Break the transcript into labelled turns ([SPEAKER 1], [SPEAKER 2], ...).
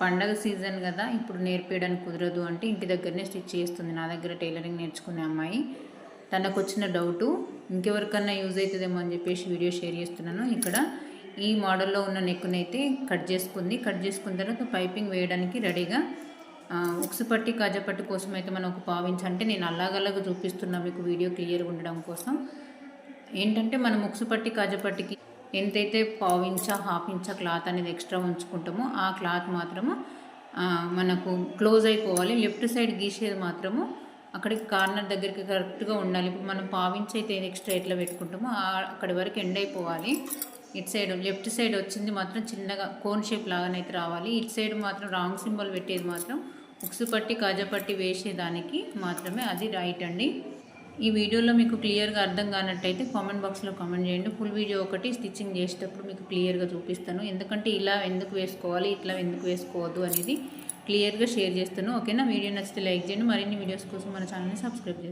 [SPEAKER 1] పండగ సీజన్ కదా, ఇప్పుడు నేర్పించడానికి కుదరదు అంటే ఇంటి దగ్గరనే స్టిచ్ చేస్తుంది. నా దగ్గర టైలరింగ్ నేర్చుకునే అమ్మాయి. తనకు వచ్చిన డౌటు ఇంకెవరికన్నా యూజ్ అవుతుందేమో అని చెప్పేసి వీడియో షేర్ చేస్తున్నాను. ఇక్కడ ఈ మోడల్లో ఉన్న నెక్కునైతే కట్ చేసుకుంది. కట్ చేసుకున్న తర్వాత పైపింగ్ వేయడానికి రెడీగా ఉక్సు పట్టి కాజపట్టు కోసం అయితే మనం ఒక పావించ్, అంటే నేను అలాగలాగా చూపిస్తున్నా మీకు వీడియో క్లియర్గా ఉండడం కోసం. ఏంటంటే మనం ఉక్సు పట్టి కాజపట్టికి ఎంతైతే పావించా హాఫ్ ఇంచా క్లాత్ అనేది ఎక్స్ట్రా ఉంచుకుంటామో ఆ క్లాత్ మాత్రము మనకు క్లోజ్ అయిపోవాలి. లెఫ్ట్ సైడ్ గీసేది మాత్రము అక్కడికి కార్నర్ దగ్గరికి కరెక్ట్గా ఉండాలి. ఇప్పుడు మనం పావించి అయితే ఎక్స్ట్రా ఎట్లా పెట్టుకుంటామో అక్కడి వరకు ఎండ్ అయిపోవాలి. ఇటు సైడ్ లెఫ్ట్ సైడ్ వచ్చింది మాత్రం చిన్నగా కోన్ షేప్ లాగానైతే రావాలి. ఇటు సైడ్ మాత్రం రాంగ్ సింబల్ పెట్టేది మాత్రం ఉక్సు పట్టి కాజపట్టి వేసేదానికి మాత్రమే అది రైట్ అండి. ఈ వీడియోలో మీకు క్లియర్గా అర్థం కానట్టయితే కామెంట్ బాక్స్లో కామెంట్ చేయండి. ఫుల్ వీడియో ఒకటి స్టిచ్చింగ్ చేసేటప్పుడు మీకు క్లియర్గా చూపిస్తాను. ఎందుకంటే ఇలా ఎందుకు వేసుకోవాలి, ఇట్లా ఎందుకు వేసుకోవద్దు అనేది క్లియర్గా షేర్ చేస్తాను. ఓకేనా? వీడియో నచ్చితే లైక్ చేయండి. మరిన్ని వీడియోస్ కోసం మన ఛానల్ని సబ్స్క్రైబ్ చేయండి.